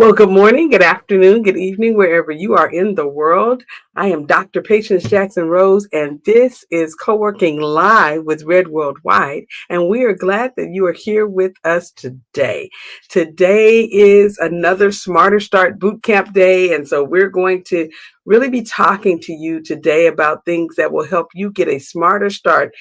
Well, good morning, good afternoon, good evening, wherever you are in the world. I am Dr. Patience Jackson Rose, and this is Co-working Live with Red Worldwide. And we are glad that you are here with us today. Today is another Smarter Start Bootcamp day. And so we're going to really be talking to you today about things that will help you get a smarter start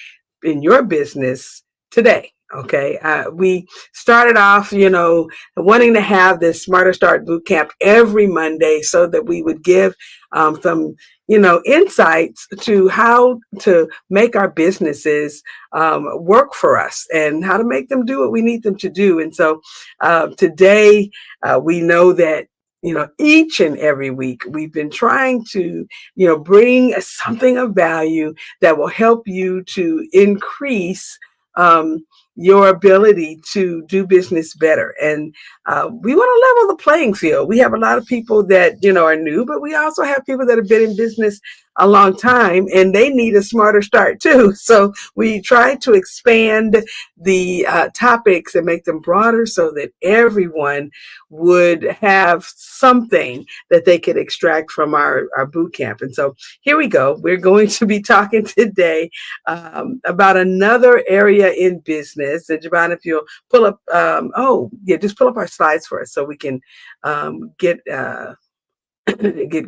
in your business today. Okay. We started off, wanting to have this Smarter Start Bootcamp every Monday so that we would give some, insights to how to make our businesses work for us and how to make them do what we need them to do. And so today we know that each and every week we've been trying to, bring something of value that will help you to increase your ability to do business better. And we want to level the playing field. We have a lot of people that, are new, but we also have people that have been in business a long time and they need a smarter start too. So we try to expand the topics and make them broader so that everyone would have something that they could extract from our boot camp. And so here we go. We're going to be talking today about another area in business. And Javon, if you'll pull up, just pull up our slides for us so we can get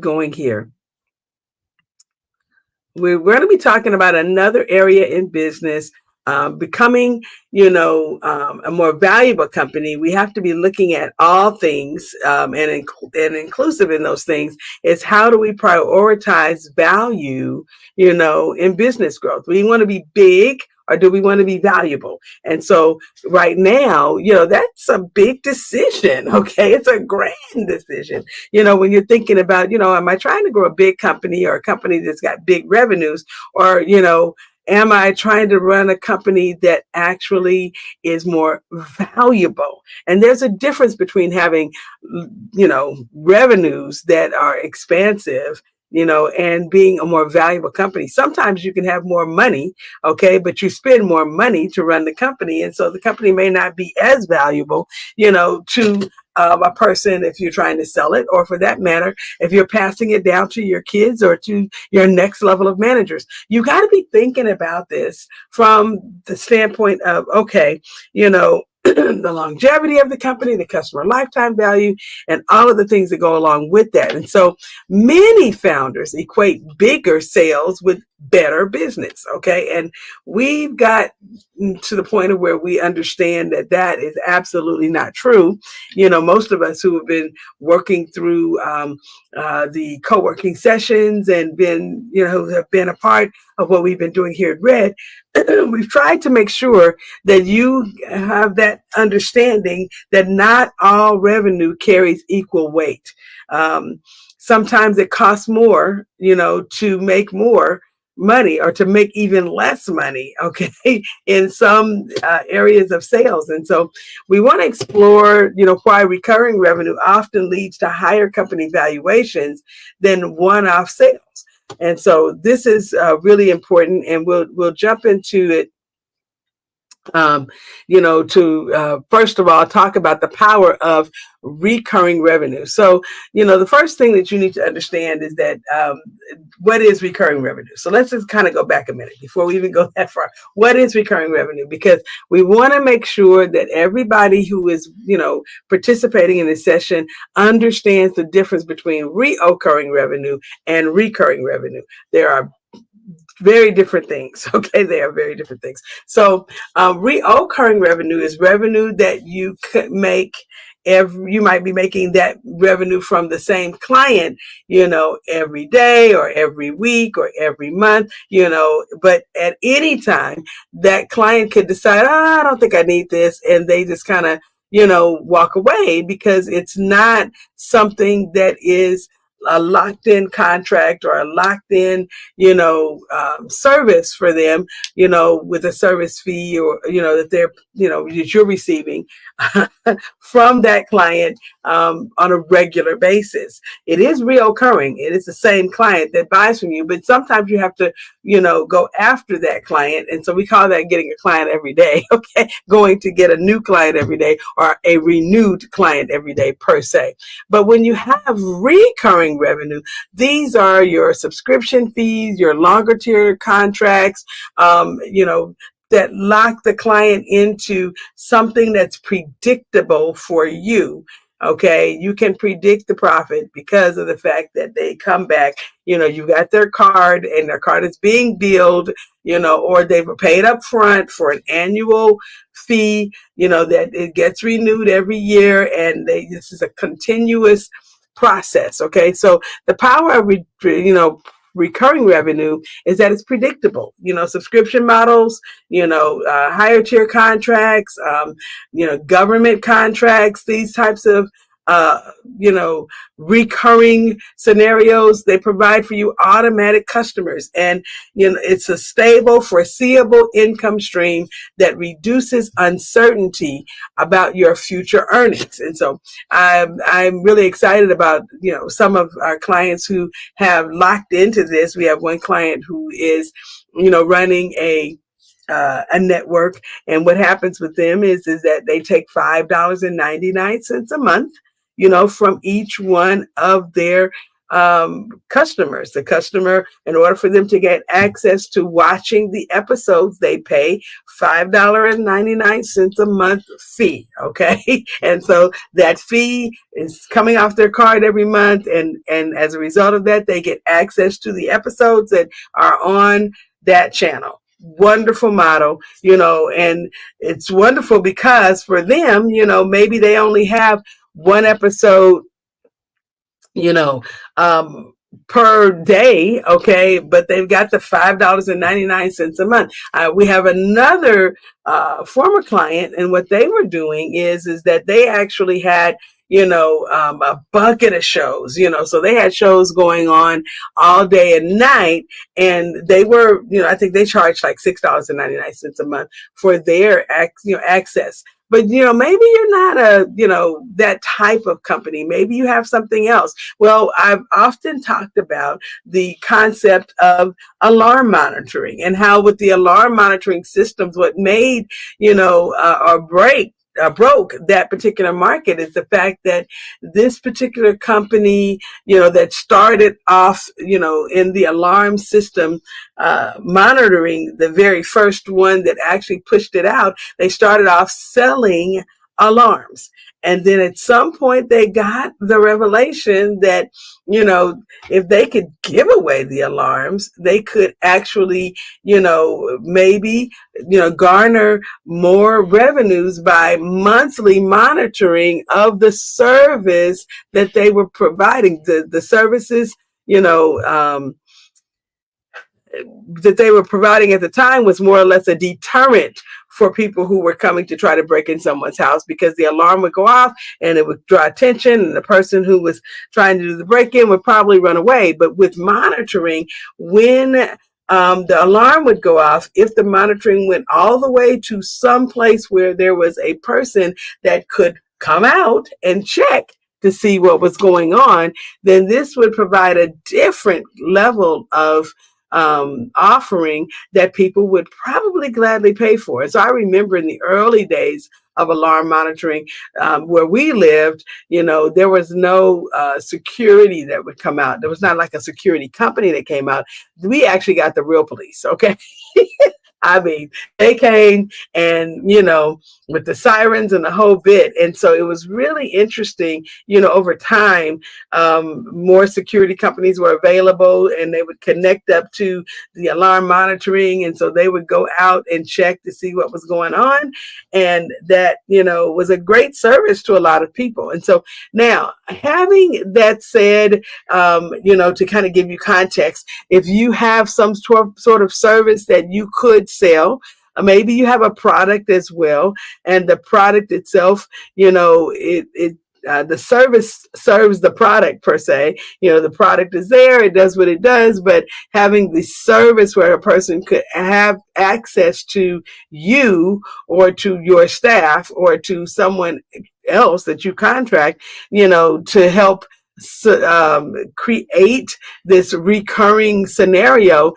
going here. We're going to be talking about another area in business, becoming, a more valuable company. We have to be looking at all things, and inclusive in those things is how do we prioritize value, in business growth. We want to be big, or do we want to be valuable? And so right now, that's a big decision. Okay. It's a grand decision. When you're thinking about, am I trying to grow a big company or a company that's got big revenues, or, am I trying to run a company that actually is more valuable? And there's a difference between having, revenues that are expansive, and being a more valuable company. Sometimes you can have more money, okay, but you spend more money to run the company. And so the company may not be as valuable, to a person if you're trying to sell it, or for that matter, if you're passing it down to your kids or to your next level of managers. You got to be thinking about this from the standpoint of, okay, the longevity of the company, the customer lifetime value, and all of the things that go along with that. And so many founders equate bigger sales with better business. Okay. And we've got to the point of where we understand that that is absolutely not true. Most of us who have been working through the co-working sessions and been, who have been a part of what we've been doing here at Red, we've tried to make sure that you have that understanding that not all revenue carries equal weight. Sometimes it costs more, to make more money or to make even less money, okay, in some areas of sales. And so we want to explore, why recurring revenue often leads to higher company valuations than one-off sales. And so this is really important, and we'll jump into it. First of all, talk about the power of recurring revenue. So, the first thing that you need to understand is that what is recurring revenue? So let's just kind of go back a minute before we even go that far. What is recurring revenue? Because we want to make sure that everybody who is, participating in this session understands the difference between reoccurring revenue and recurring revenue. There are very different things. Okay, they are very different things. So reoccurring revenue is revenue that you could make you might be making that revenue from the same client, every day or every week or every month, but at any time that client could decide, I don't think I need this. And they just kind of, walk away because it's not something that is a locked in contract or a locked in, service for them, with a service fee, or, that they're, that you're receiving from that client on a regular basis. It is reoccurring. It is the same client that buys from you, but sometimes you have to, go after that client. And so we call that getting a client every day. Okay. Going to get a new client every day, or a renewed client every day per se. But when you have recurring revenue, these are your subscription fees, your longer tier contracts, that lock the client into something that's predictable for you. Okay, you can predict the profit because of the fact that they come back. You got their card and their card is being billed, or they've paid up front for an annual fee, that it gets renewed every year, and this is a continuous process. Okay, so the power of recurring revenue is that it's predictable. Subscription models, higher tier contracts, government contracts, these types of recurring scenarios, they provide for you automatic customers, and it's a stable, foreseeable income stream that reduces uncertainty about your future earnings. And so I'm really excited about some of our clients who have locked into this. We have one client who is running a network, and what happens with them is that they take $5.99 a month, from each one of their customers. The customer, in order for them to get access to watching the episodes, they pay $5.99 a month fee. Okay. And so that fee is coming off their card every month. And as a result of that, they get access to the episodes that are on that channel. Wonderful model, and it's wonderful because for them, maybe they only have one episode, per day. Okay. But they've got the $5.99 a month. We have another former client, and what they were doing is that they actually had a bucket of shows, so they had shows going on all day and night, and they were, I think they charged like $6.99 a month for their access. But, maybe you're not that type of company. Maybe you have something else. Well, I've often talked about the concept of alarm monitoring, and how with the alarm monitoring systems, what made, or broke that particular market is the fact that this particular company, that started off, in the alarm system monitoring, the very first one that actually pushed it out, they started off selling alarms. And then at some point they got the revelation that, if they could give away the alarms, they could actually, maybe, garner more revenues by monthly monitoring of the service that they were providing. The services, that they were providing at the time was more or less a deterrent for people who were coming to try to break in someone's house, because the alarm would go off and it would draw attention, and the person who was trying to do the break-in would probably run away. But with monitoring, when the alarm would go off, if the monitoring went all the way to some place where there was a person that could come out and check to see what was going on, then this would provide a different level of offering that people would probably gladly pay for. And so I remember in the early days of alarm monitoring, where we lived, there was no security that would come out. There was not like a security company that came out. We actually got the real police. Okay. I mean, they came and, with the sirens and the whole bit. And so it was really interesting, over time, more security companies were available, and they would connect up to the alarm monitoring. And so they would go out and check to see what was going on. And that, was a great service to a lot of people. And so now, having that said, to kind of give you context, if you have some sort of service that you could sell, maybe you have a product as well, and the product itself, it the service serves the product per se. The product is there, it does what it does, but having the service where a person could have access to you or to your staff or to someone else that you contract, to help create this recurring scenario,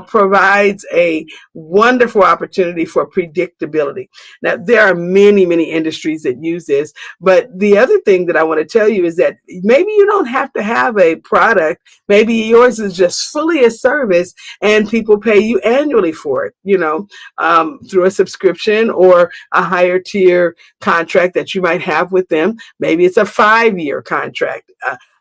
provides a wonderful opportunity for predictability. Now, there are many, many industries that use this, but the other thing that I want to tell you is that maybe you don't have to have a product. Maybe yours is just fully a service and people pay you annually for it, through a subscription or a higher tier contract that you might have with them. Maybe it's a 5-year contract.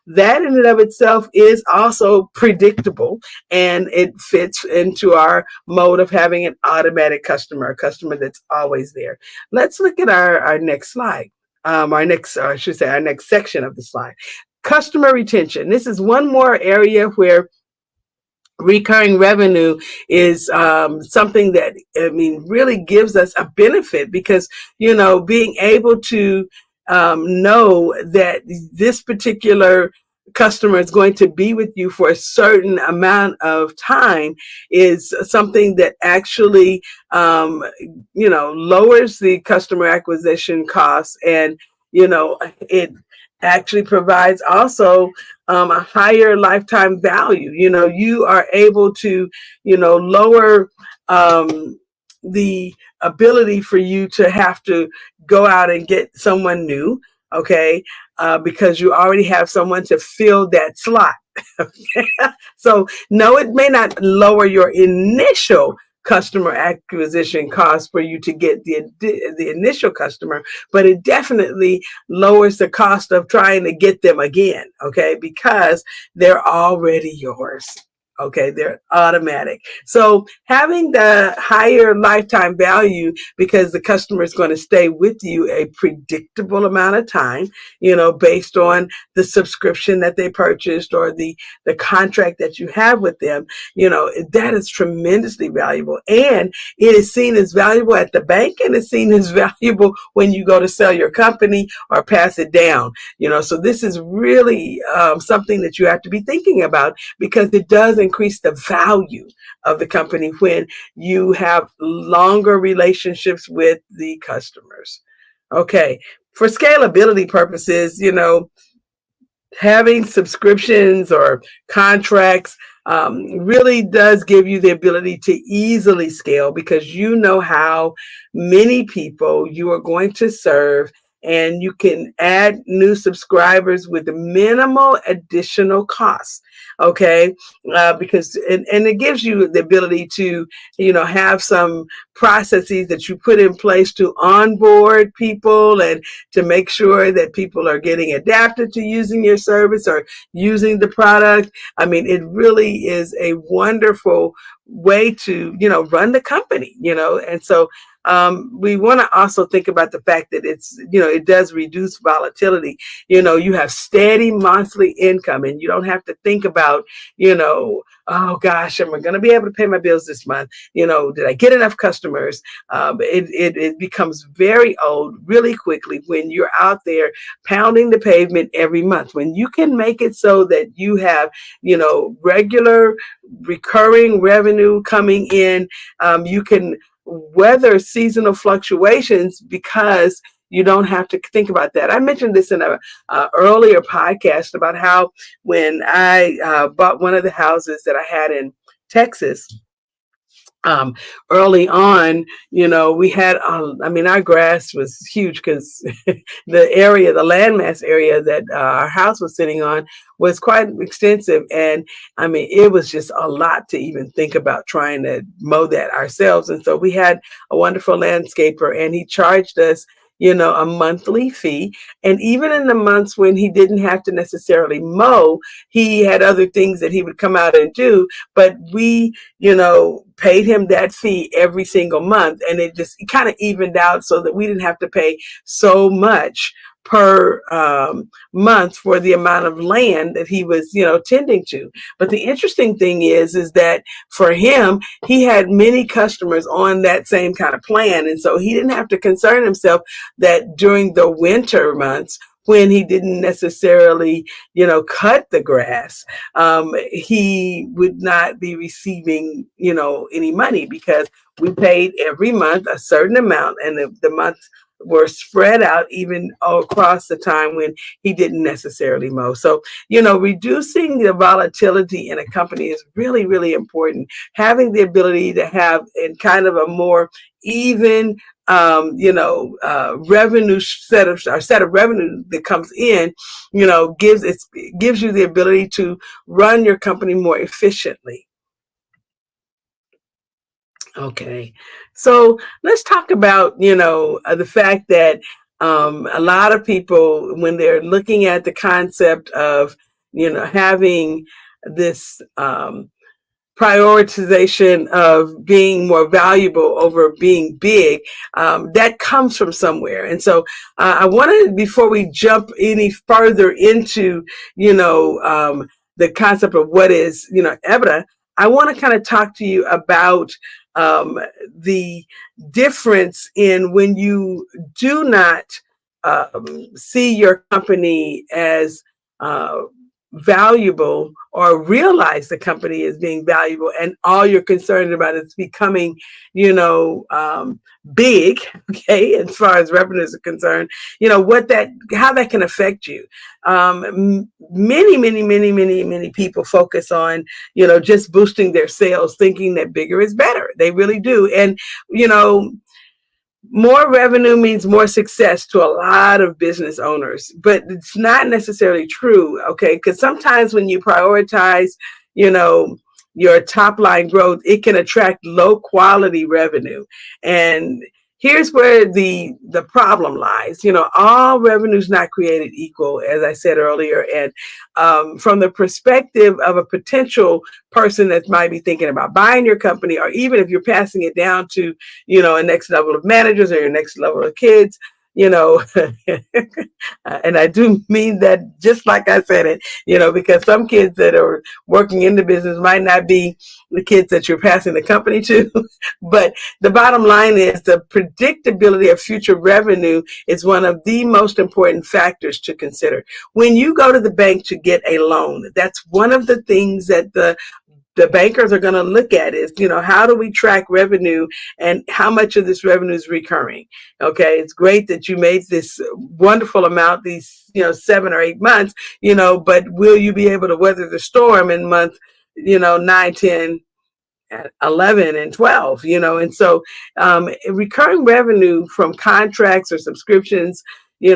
That in and of itself is also predictable, and it fits into our mode of having an automatic customer, a customer that's always there. Let's look at our next slide. Our next section of the slide. Customer retention. This is one more area where recurring revenue is something that, really gives us a benefit, because, being able to know that this particular customer is going to be with you for a certain amount of time is something that actually, lowers the customer acquisition costs, and, it actually provides also a higher lifetime value. You are able to, lower the ability for you to have to go out and get someone new, okay, because you already have someone to fill that slot. So, no, it may not lower your initial customer acquisition cost for you to get the initial customer, but it definitely lowers the cost of trying to get them again, okay, because they're already yours. Okay, they're automatic. So having the higher lifetime value, because the customer is going to stay with you a predictable amount of time, based on the subscription that they purchased or the contract that you have with them, that is tremendously valuable. And it is seen as valuable at the bank, and it's seen as valuable when you go to sell your company or pass it down. So this is really something that you have to be thinking about, because it does increase the value of the company when you have longer relationships with the customers. Okay, for scalability purposes, having subscriptions or contracts really does give you the ability to easily scale, because you know how many people you are going to serve, and you can add new subscribers with minimal additional costs. Okay, because and it gives you the ability to have some processes that you put in place to onboard people and to make sure that people are getting adapted to using your service or using the product. It really is a wonderful way to run the company, and so we want to also think about the fact that it does reduce volatility. You have steady monthly income, and you don't have to think about, oh gosh, am I going to be able to pay my bills this month? Did I get enough customers? It becomes very old really quickly when you're out there pounding the pavement every month. When you can make it so that you have, regular recurring revenue coming in, you can weather seasonal fluctuations because you don't have to think about that. I mentioned this in a earlier podcast about how when I bought one of the houses that I had in Texas, early on, we had, our grass was huge, because the landmass area that our house was sitting on was quite extensive. And it was just a lot to even think about trying to mow that ourselves. And so we had a wonderful landscaper, and he charged us a monthly fee. And even in the months when he didn't have to necessarily mow, he had other things that he would come out and do. But we, paid him that fee every single month. And it kind of evened out so that we didn't have to pay so much per month for the amount of land that he was, tending to. But the interesting thing is that for him, he had many customers on that same kind of plan. And so he didn't have to concern himself that during the winter months, when he didn't necessarily, cut the grass, he would not be receiving, any money, because we paid every month a certain amount, and the months were spread out even across the time when he didn't necessarily mow. So, reducing the volatility in a company is really, really important. Having the ability to have in kind of a more even revenue set of revenue that comes in, gives you the ability to run your company more efficiently. Okay, so let's talk about the fact that a lot of people, when they're looking at the concept of having this prioritization of being more valuable over being big, that comes from somewhere. And so I wanted, before we jump any further into, the concept of what is, EBITDA, I want to kind of talk to you about the difference in when you do not see your company as valuable, or realize the company as being valuable, and all you're concerned about is becoming, big, okay, as far as revenues are concerned, how that can affect you. Many people focus on, just boosting their sales, thinking that bigger is better. They really do. And, more revenue means more success to a lot of business owners, but it's not necessarily true, okay? Because sometimes when you prioritize, you know, your top line growth, it can attract low quality revenue. And here's where the problem lies. All revenue is not created equal, as I said earlier. And from the perspective of a potential person that might be thinking about buying your company, or even if you're passing it down to, a next level of managers or your next level of kids, and I do mean that just like I said it, because some kids that are working in the business might not be the kids that you're passing the company to. But the bottom line is the predictability of future revenue is one of the most important factors to consider. When you go to the bank to get a loan, that's one of the things that the bankers are going to look at is, how do we track revenue and how much of this revenue is recurring? Okay, it's great that you made this wonderful amount these, 7 or 8 months, but will you be able to weather the storm in month, 9, 10, 11 and 12, and so recurring revenue from contracts or subscriptions, they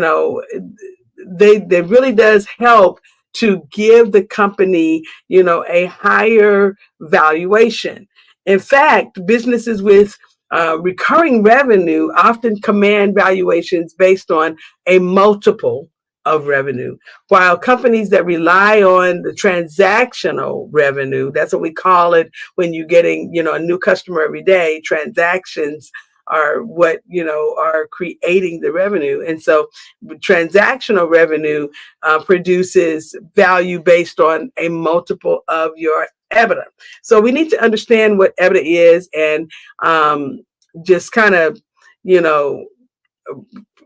really does help to give the company, a higher valuation. In fact, businesses with recurring revenue often command valuations based on a multiple of revenue, while companies that rely on the transactional revenue, that's what we call it when you're getting, a new customer every day, transactions are what, are creating the revenue. And so transactional revenue produces value based on a multiple of your EBITDA. So we need to understand what EBITDA is, and just kind of,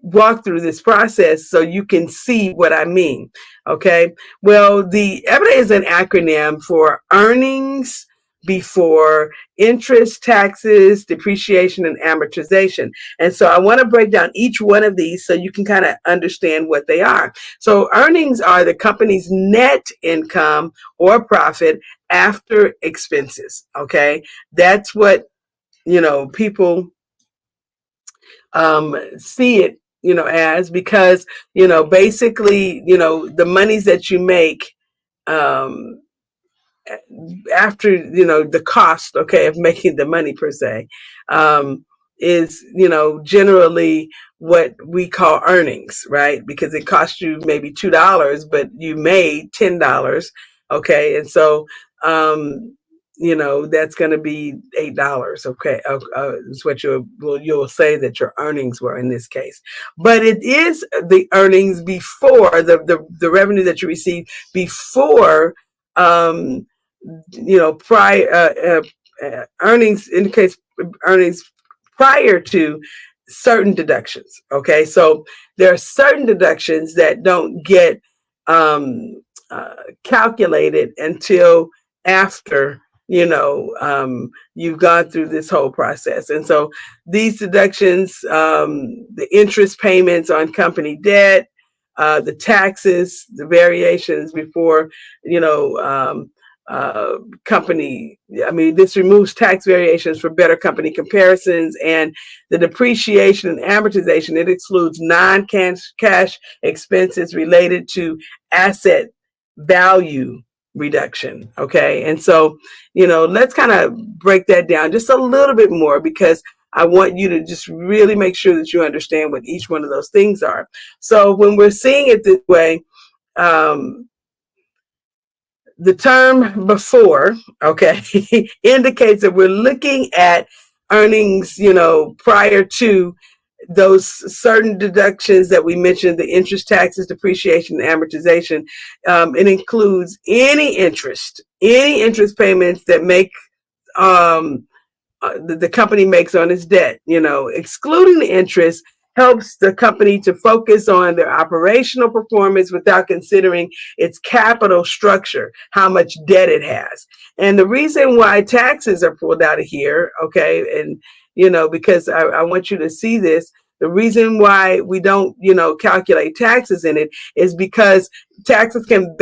walk through this process so you can see what I mean. Okay. Well, the EBITDA is an acronym for earnings before interest, taxes, depreciation, and amortization. And so I want to break down each one of these so you can kind of understand what they are. So earnings are the company's net income or profit after expenses. Okay. That's what, people see it, as, because, basically, the monies that you make um, after, the cost, okay, of making the money per se, is, generally what we call earnings, right? Because it cost you maybe $2, but you made $10. Okay. And so, that's going to be $8. Okay, is what you'll say that your earnings were in this case. But it is the earnings before the revenue that you receive before, prior earnings, in the case earnings prior to certain deductions. Okay, so there are certain deductions that don't get um, calculated until after you've gone through this whole process. And so these deductions, the interest payments on company debt, the taxes, the variations before, company, this removes tax variations for better company comparisons, and the depreciation and amortization, it excludes non-cash expenses related to asset value reduction. Okay. And so, let's kind of break that down just a little bit more, because I want you to just really make sure that you understand what each one of those things are. So when we're seeing it this way, the term before, okay, indicates that we're looking at earnings, prior to those certain deductions that we mentioned, the interest, taxes, depreciation, and amortization. It includes any interest payments that make the company makes on its debt. Excluding the interest helps the company to focus on their operational performance without considering its capital structure, how much debt it has. And the reason why taxes are pulled out of here, okay, and because I want you to see this, the reason why we don't, calculate taxes in it is because taxes can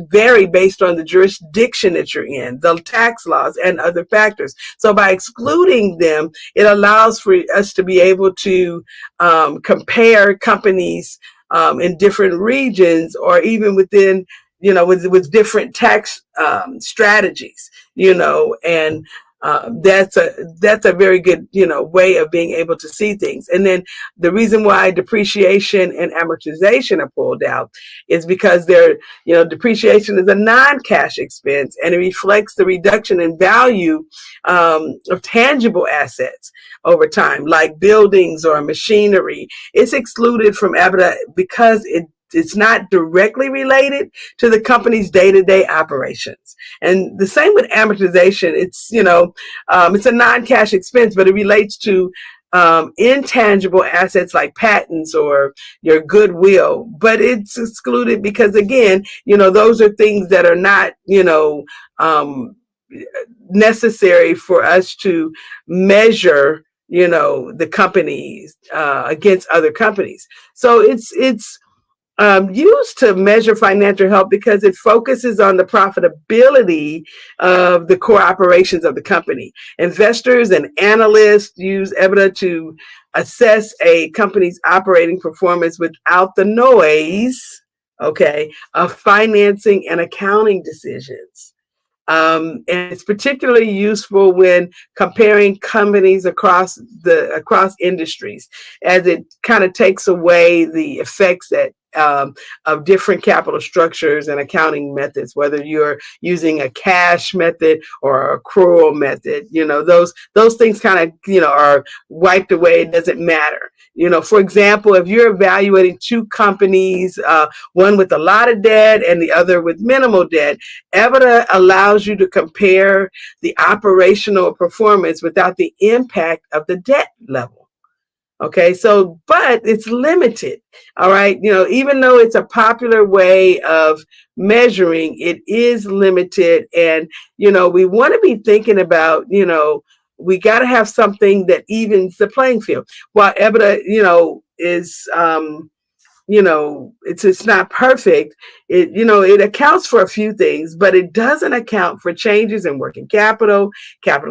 vary based on the jurisdiction that you're in, the tax laws, and other factors. So by excluding them, it allows for us to be able to compare companies in different regions, or even within, with different tax strategies, and that's a very good, way of being able to see things. And then the reason why depreciation and amortization are pulled out is because depreciation is a non-cash expense, and it reflects the reduction in value of tangible assets over time, like buildings or machinery. It's excluded from EBITDA because it's not directly related to the company's day-to-day operations. And the same with amortization. It's, it's a non-cash expense, but it relates to intangible assets like patents or your goodwill. But it's excluded because, again, those are things that are not, necessary for us to measure, the companies against other companies. So it's used to measure financial health because it focuses on the profitability of the core operations of the company. Investors and analysts use EBITDA to assess a company's operating performance without the noise, okay, of financing and accounting decisions. And it's particularly useful when comparing companies across industries, as it kind of takes away the effects of different capital structures and accounting methods, whether you're using a cash method or accrual method. Those things kind of are wiped away. It doesn't matter. For example, if you're evaluating two companies, one with a lot of debt and the other with minimal debt, EBITDA allows you to compare the operational performance without the impact of the debt level. Okay, so, but it's limited. All right, even though it's a popular way of measuring, it is limited. And, we want to be thinking about, we got to have something that evens the playing field. While EBITDA, is, it's not perfect. It accounts for a few things, but it doesn't account for changes in working capital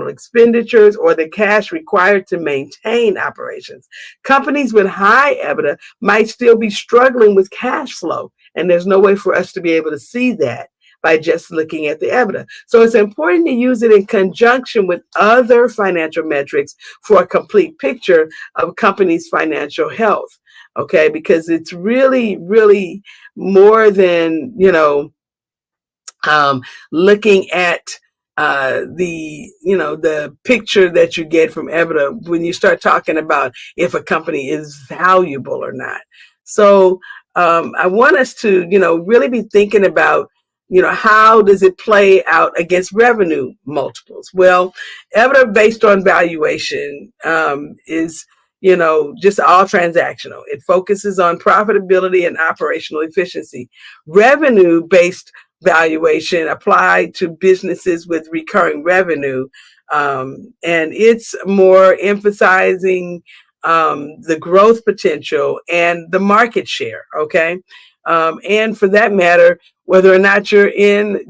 expenditures, or the cash required to maintain operations. Companies with high EBITDA might still be struggling with cash flow, and there's no way for us to be able to see that by just looking at the EBITDA. So it's important to use it in conjunction with other financial metrics for a complete picture of a company's financial health. Okay, because it's really, really more than, looking at the picture that you get from EBITDA when you start talking about if a company is valuable or not. So I want us to, really be thinking about, how does it play out against revenue multiples? Well, EBITDA based on valuation is, just all transactional. It focuses on profitability and operational efficiency. Revenue-based valuation applied to businesses with recurring revenue. And it's more emphasizing the growth potential and the market share. Okay. And for that matter, whether or not you're in,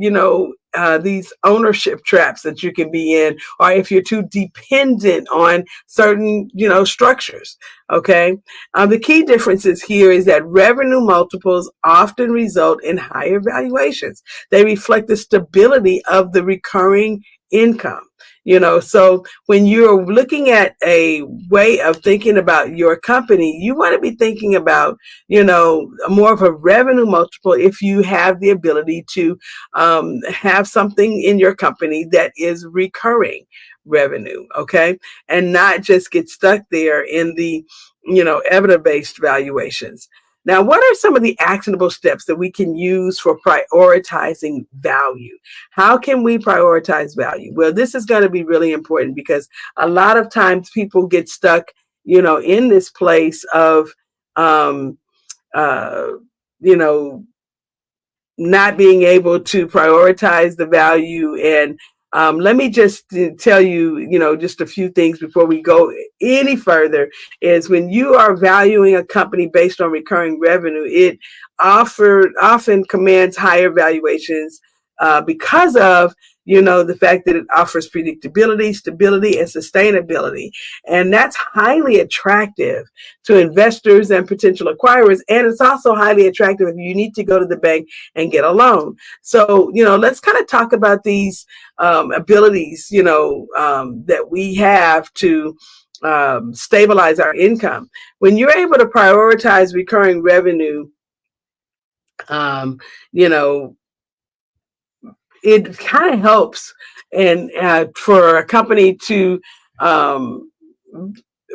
these ownership traps that you can be in, or if you're too dependent on certain, structures. Okay. The key differences here is that revenue multiples often result in higher valuations. They reflect the stability of the recurring income. So when you're looking at a way of thinking about your company, you want to be thinking about, more of a revenue multiple if you have the ability to have something in your company that is recurring revenue, okay? And not just get stuck there in the, evidence-based valuations. Now, what are some of the actionable steps that we can use for prioritizing value? How can we prioritize value? Well, this is going to be really important because a lot of times people get stuck, in this place of, um, uh, you know, not being able to prioritize the value. And let me just tell you, just a few things before we go any further, is when you are valuing a company based on recurring revenue, it often commands higher valuations because of, the fact that it offers predictability, stability, and sustainability. And that's highly attractive to investors and potential acquirers. And it's also highly attractive if you need to go to the bank and get a loan. So, let's kind of talk about these abilities, that we have to stabilize our income. When you're able to prioritize recurring revenue, you know, it kind of helps and for a company to um,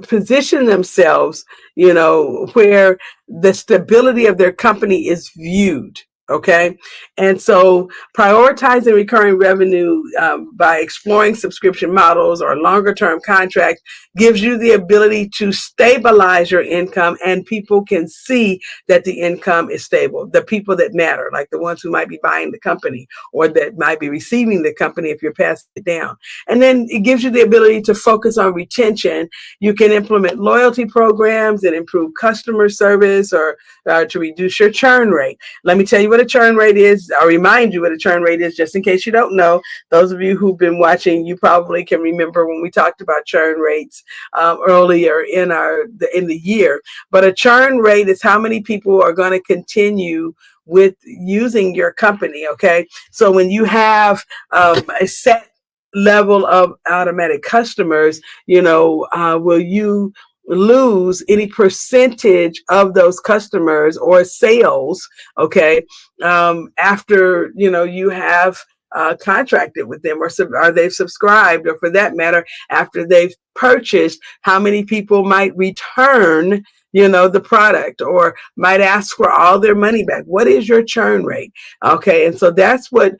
position themselves, where the stability of their company is viewed. Okay. And so prioritizing recurring revenue by exploring subscription models or longer term contracts gives you the ability to stabilize your income, and people can see that the income is stable. The people that matter, like the ones who might be buying the company or that might be receiving the company if you're passing it down. And then it gives you the ability to focus on retention. You can implement loyalty programs and improve customer service, or to reduce your churn rate. Let me tell you what a churn rate is. I'll remind you what a churn rate is just in case you don't know. Those of you who've been watching, you probably can remember when we talked about churn rates earlier in the year. But a churn rate is how many people are going to continue with using your company. Okay. So when you have a set level of automatic customers, will you lose any percentage of those customers or sales, okay, after, you have contracted with them, or they've subscribed, or for that matter, after they've purchased, how many people might return, the product, or might ask for all their money back? What is your churn rate? Okay. And so that's what,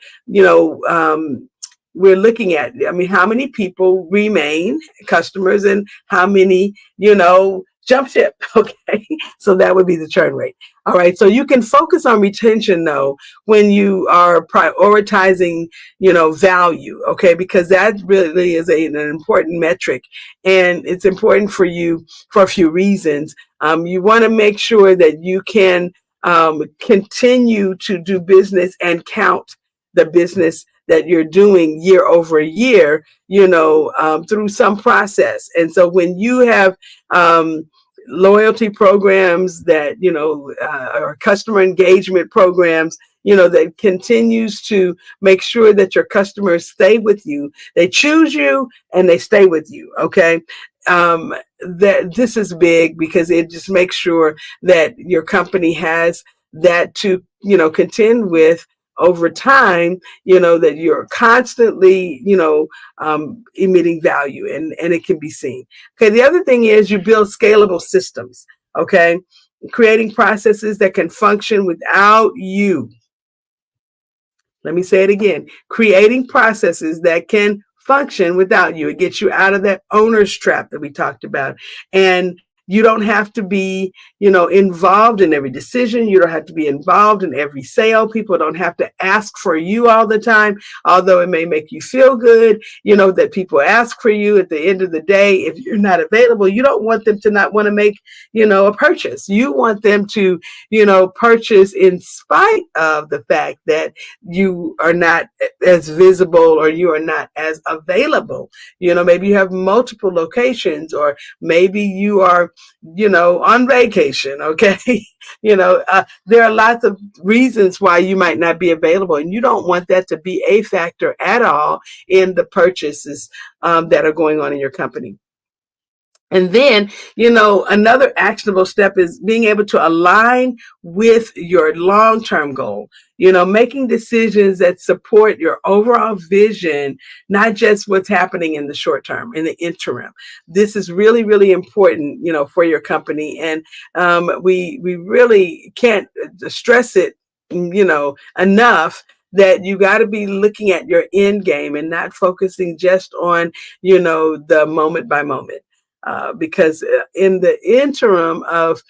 we're looking at. I mean, how many people remain customers and how many, jump ship. Okay. So that would be the churn rate. All right. So you can focus on retention though, when you are prioritizing, value. Okay. Because that really is an important metric, and it's important for you for a few reasons. You want to make sure that you can continue to do business and count the business that you're doing year over year, through some process. And so when you have loyalty programs that, or customer engagement programs, that continues to make sure that your customers stay with you, they choose you and they stay with you. Okay. That this is big because it just makes sure that your company has that to, contend with over time, that you're constantly, emitting value, and it can be seen. Okay. The other thing is you build scalable systems. Okay. Creating processes that can function without you. Let me say it again. Creating processes that can function without you. It gets you out of that owner's trap that we talked about. And You don't have to be, involved in every decision. You don't have to be involved in every sale. People don't have to ask for you all the time, although it may make you feel good, that people ask for you. At the end of the day, if you're not available, you don't want them to not want to make, a purchase. You want them to, purchase in spite of the fact that you are not as visible or you are not as available. Maybe you have multiple locations, or maybe you are, on vacation. Okay. There are lots of reasons why you might not be available, and you don't want that to be a factor at all in the purchases that are going on in your company. And then, another actionable step is being able to align with your long-term goal, making decisions that support your overall vision, not just what's happening in the short term, in the interim. This is really, really important, for your company. And we really can't stress it, enough, that you got to be looking at your end game and not focusing just on, the moment by moment. Because in the interim of,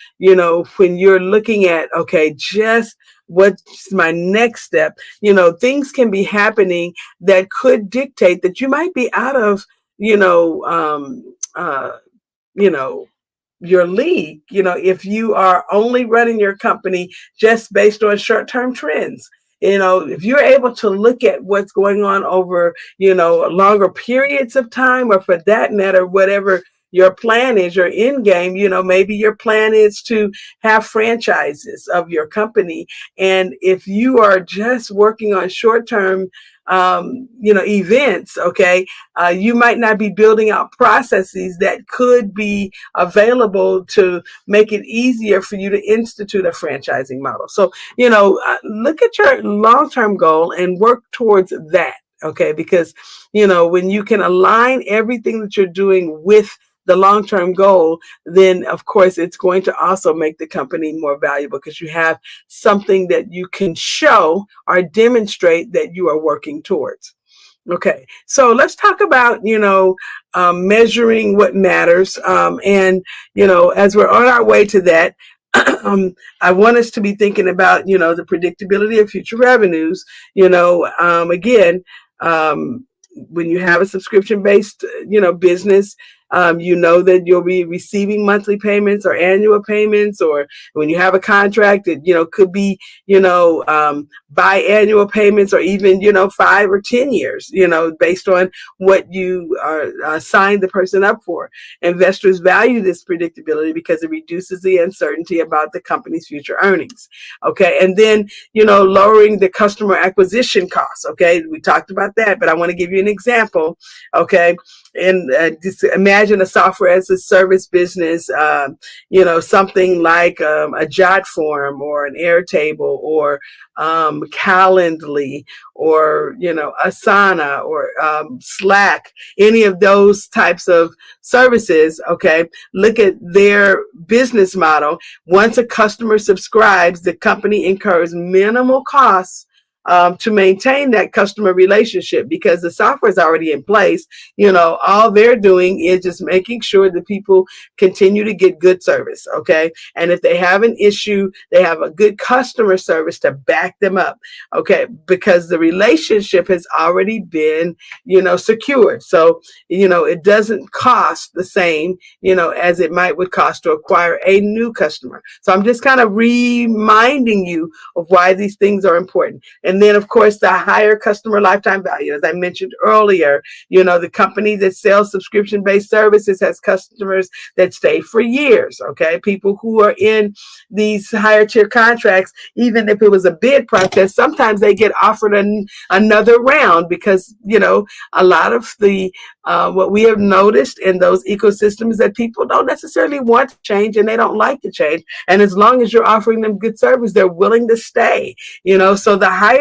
when you're looking at, okay, just what's my next step, things can be happening that could dictate that you might be out of, you know, your league, if you are only running your company just based on short-term trends. If you're able to look at what's going on over, longer periods of time, or for that matter, whatever your plan is, your end game, maybe your plan is to have franchises of your company. And if you are just working on short-term, events, okay, you might not be building out processes that could be available to make it easier for you to institute a franchising model. So, look at your long-term goal and work towards that. Okay. Because, when you can align everything that you're doing with the long-term goal, then of course it's going to also make the company more valuable, because you have something that you can show or demonstrate that you are working towards. Okay, so let's talk about, measuring what matters. And, as we're on our way to that, I want us to be thinking about, the predictability of future revenues. Again, when you have a subscription-based, business, that you'll be receiving monthly payments or annual payments, or when you have a contract, it, could be, biannual payments, or even, 5 or 10 years, based on what you are signed the person up for. Investors value this predictability because it reduces the uncertainty about the company's future earnings. Okay. And then, lowering the customer acquisition costs. Okay. We talked about that, but I want to give you an example. Okay. And just imagine a software as a service business, something like a JotForm or an Airtable or Calendly or, Asana or Slack, any of those types of services. Okay. Look at their business model. Once a customer subscribes, the company incurs minimal costs to maintain that customer relationship, because the software is already in place. All they're doing is just making sure that people continue to get good service. Okay. And if they have an issue, they have a good customer service to back them up. Okay. Because the relationship has already been, secured. So, it doesn't cost the same, as it would cost to acquire a new customer. So I'm just kind of reminding you of why these things are important. And then, of course, the higher customer lifetime value. As I mentioned earlier, the company that sells subscription-based services has customers that stay for years. Okay. People who are in these higher tier contracts, even if it was a bid process, sometimes they get offered another round, because, a lot of the what we have noticed in those ecosystems, that people don't necessarily want to change and they don't like to change. And as long as you're offering them good service, they're willing to stay. So the higher,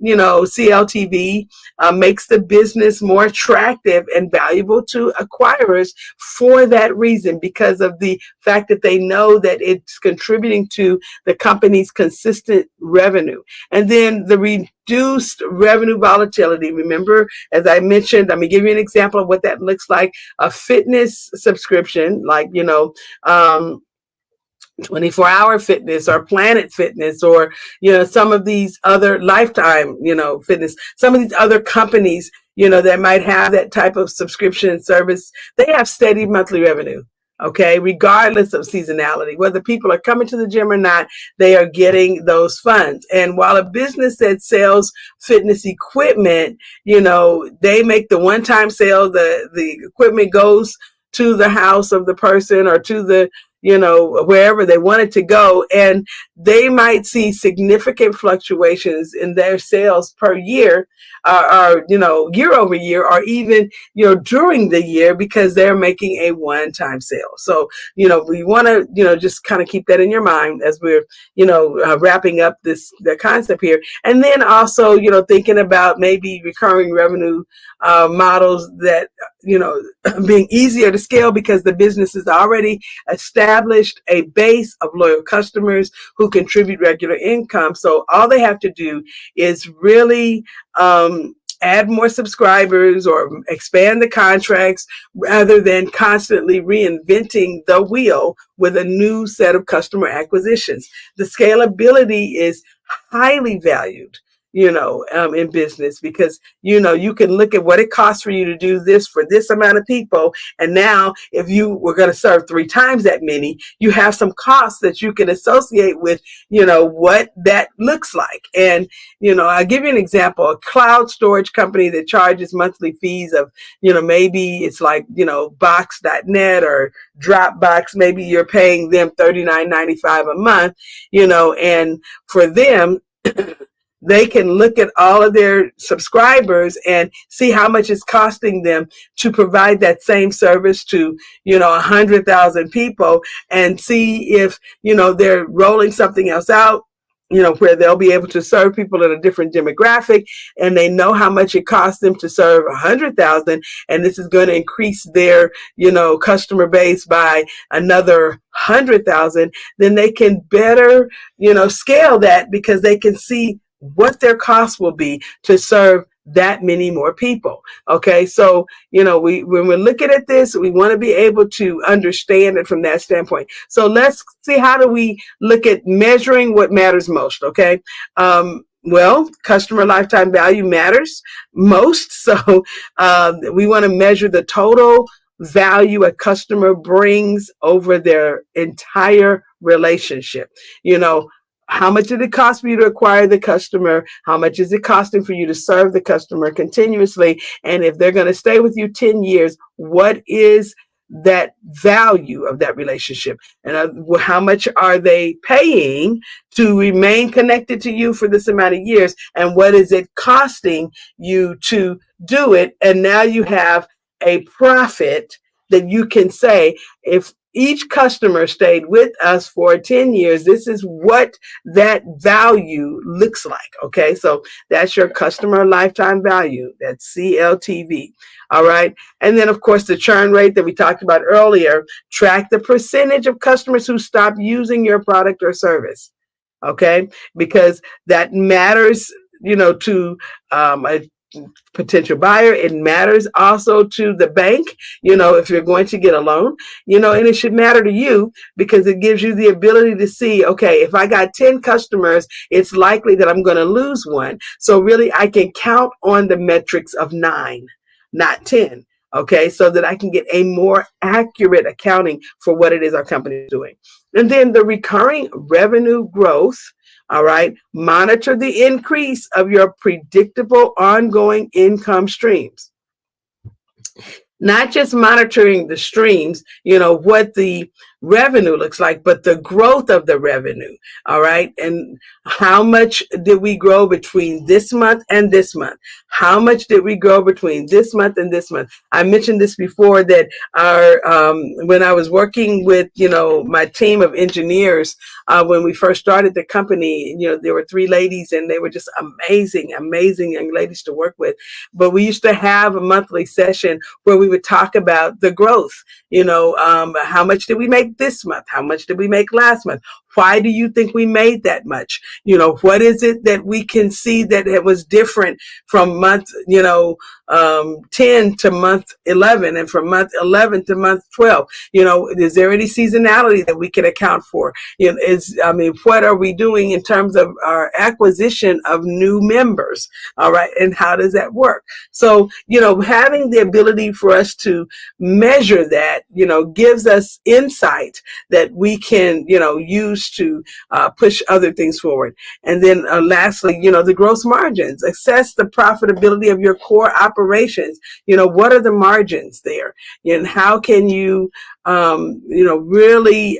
CLTV makes the business more attractive and valuable to acquirers for that reason, because of the fact that they know that it's contributing to the company's consistent revenue. And then the reduced revenue volatility. Remember, as I mentioned, let me give you an example of what that looks like. A fitness subscription, like, 24-hour fitness or Planet Fitness, or some of these other Lifetime fitness, some of these other companies that might have that type of subscription service. They have steady monthly revenue, okay, regardless of seasonality. Whether people are coming to the gym or not, they are getting those funds. And while a business that sells fitness equipment, they make the one-time sale, the equipment goes to the house of the person or to the wherever they want it to go. And they might see significant fluctuations in their sales per year, or year over year, or even, during the year, because they're making a one-time sale. So, we want to, just kind of keep that in your mind as we're, wrapping up the concept here. And then also, thinking about maybe recurring revenue models that, being easier to scale because the business is already established a base of loyal customers who contribute regular income. So all they have to do is really add more subscribers or expand the contracts, rather than constantly reinventing the wheel with a new set of customer acquisitions. The scalability is highly valued, in business, because, you can look at what it costs for you to do this for this amount of people. And now if you were going to serve 3 times that many, you have some costs that you can associate with, what that looks like. And, I'll give you an example. A cloud storage company that charges monthly fees of, maybe it's like, Box.net or Dropbox. Maybe you're paying them $39.95 a month, and for them, they can look at all of their subscribers and see how much it's costing them to provide that same service to, 100,000 people, and see if, they're rolling something else out, where they'll be able to serve people in a different demographic, and they know how much it costs them to serve 100,000, and this is going to increase their, customer base by another 100,000. Then they can better, scale that, because they can see what their cost will be to serve that many more people. Okay, so when we're looking at this, we want to be able to understand it from that standpoint. So let's see, how do we look at measuring what matters most? Okay, well, customer lifetime value matters most. So we want to measure the total value a customer brings over their entire relationship. How much did it cost for you to acquire the customer? How much is it costing for you to serve the customer continuously? And if they're going to stay with you 10 years, what is that value of that relationship? And how much are they paying to remain connected to you for this amount of years? And what is it costing you to do it? And now you have a profit that you can say, if each customer stayed with us for 10 years, this is what that value looks like. Okay, so that's your customer lifetime value. That's CLTV. All right. And then, of course, the churn rate that we talked about earlier. Track the percentage of customers who stop using your product or service. Okay, because that matters, to a potential buyer. It matters also to the bank, if you're going to get a loan, and it should matter to you, because it gives you the ability to see, okay, if I got 10 customers, it's likely that I'm going to lose one. So really, I can count on the metrics of 9, not 10. Okay, so that I can get a more accurate accounting for what it is our company is doing. And then the recurring revenue growth. All right. Monitor the increase of your predictable ongoing income streams. Not just monitoring the streams, what the revenue looks like, but the growth of the revenue. All right. And how much did we grow between this month and this month? How much did we grow between this month and this month? I mentioned this before, that when I was working with, my team of engineers, when we first started the company, there were 3 ladies, and they were just amazing young ladies to work with. But we used to have a monthly session where we would talk about the growth. How much did we make this month? How much did we make last month? Why do you think we made that much? What is it that we can see that it was different from month, 10 to month 11 and from month 11 to month 12? Is there any seasonality that we can account for? What are we doing in terms of our acquisition of new members? All right. And how does that work? So, having the ability for us to measure that, gives us insight that we can, use to push other things forward. And then lastly, the gross margins. Assess the profitability of your core operations. What are the margins there? And how can you, really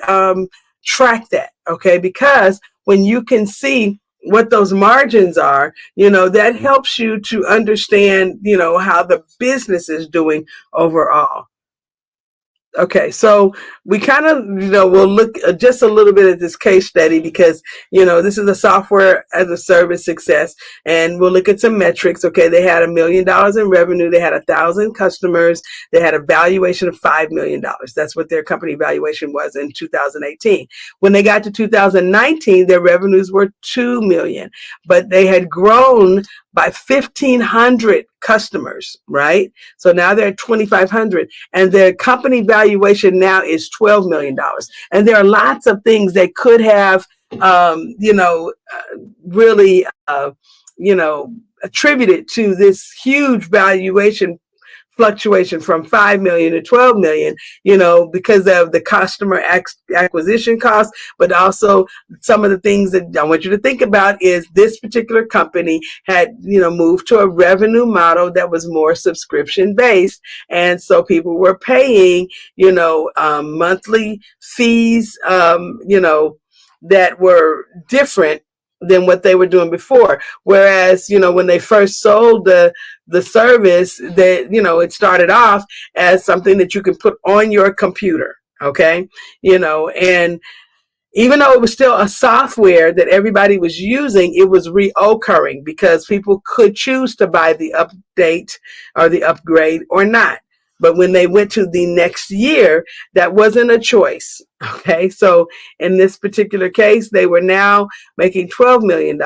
track that? Okay. Because when you can see what those margins are, that helps you to understand, how the business is doing overall. Okay, so we kind of, we'll look just a little bit at this case study because, this is a software as a service success, and we'll look at some metrics. Okay, they had $1 million in revenue. They had 1,000 customers. They had a valuation of $5 million. That's what their company valuation was in 2018. When they got to 2019, their revenues were $2 million, but they had grown by 1,500 customers, right? So now they're at 2,500, and their company valuation now is $12 million. And there are lots of things that could have, really, attributed to this huge valuation fluctuation from 5 million to 12 million, because of the customer acquisition cost, but also some of the things that I want you to think about is this particular company had, moved to a revenue model that was more subscription based. And so people were paying, monthly fees, that were different than what they were doing before. Whereas, when they first sold the service, that, it started off as something that you can put on your computer. Okay. And even though it was still a software that everybody was using, it was reoccurring because people could choose to buy the update or the upgrade or not. But when they went to the next year, that wasn't a choice. Okay. So in this particular case, they were now making $12 million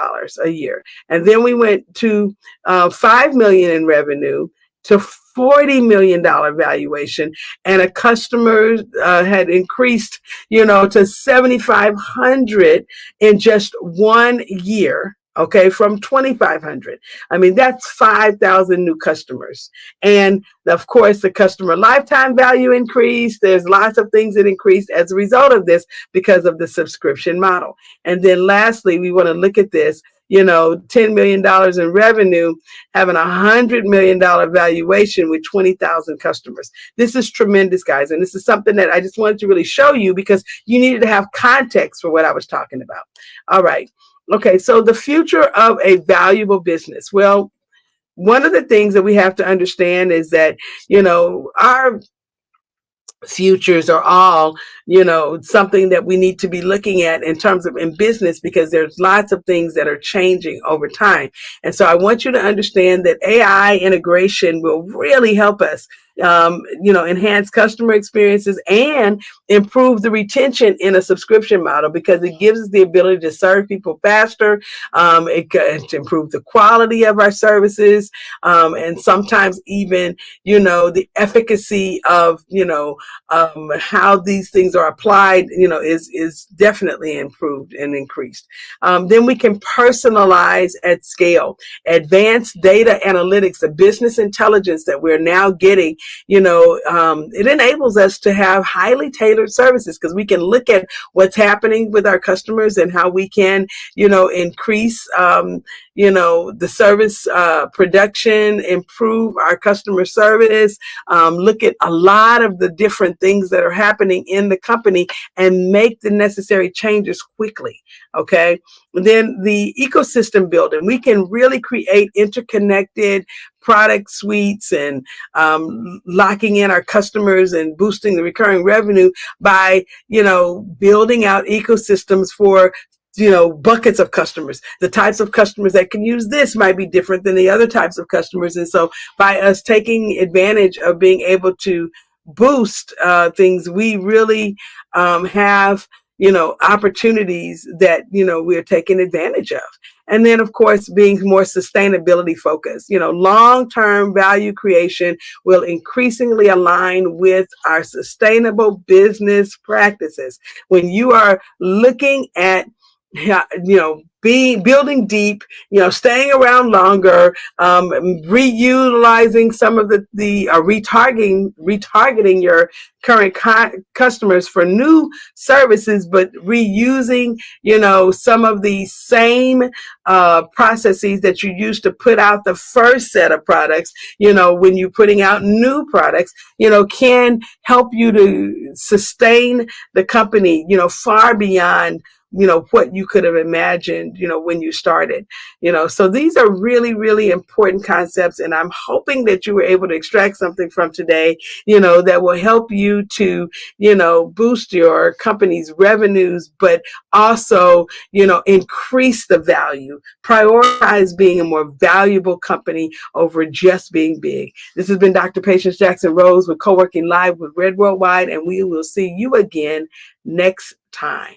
a year. And then we went to $5 million in revenue to $40 million valuation, and a customer had increased, to 7,500 in just 1 year. Okay, from 2,500. I mean, that's 5,000 new customers. And of course, the customer lifetime value increased. There's lots of things that increased as a result of this because of the subscription model. And then lastly, we want to look at this, $10 million in revenue, having $100 million valuation with 20,000 customers. This is tremendous, guys. And this is something that I just wanted to really show you because you needed to have context for what I was talking about. All right. Okay, so the future of a valuable business. Well, one of the things that we have to understand is that, our futures are all, something that we need to be looking at in terms of in business, because there's lots of things that are changing over time. And so I want you to understand that AI integration will really help us, enhance customer experiences and improve the retention in a subscription model, because it gives us the ability to serve people faster. It can improve the quality of our services, and sometimes even, the efficacy of, how these things are applied, is definitely improved and increased. Then we can personalize at scale. Advanced data analytics, the business intelligence that we're now getting, it enables us to have highly tailored services because we can look at what's happening with our customers and how we can, increase, the service production, improve our customer service, look at a lot of the different things that are happening in the company and make the necessary changes quickly. Okay. And then the ecosystem building, we can really create interconnected product suites and locking in our customers and boosting the recurring revenue by, building out ecosystems for buckets of customers. The types of customers that can use this might be different than the other types of customers. And so by us taking advantage of being able to boost things, we really have opportunities that, we're taking advantage of. And then, of course, being more sustainability focused. Long-term value creation will increasingly align with our sustainable business practices. When you are looking at, building deep, staying around longer, reutilizing some of the retargeting your current customers for new services, but reusing, some of the same processes that you used to put out the first set of products, when you're putting out new products, can help you to sustain the company, far beyond what you could have imagined, when you started, so these are really, really important concepts. And I'm hoping that you were able to extract something from today, that will help you to, boost your company's revenues, but also, increase the value, prioritize being a more valuable company over just being big. This has been Dr. Patience Jackson Rose with Co-working Live with Red Worldwide, and we will see you again next time.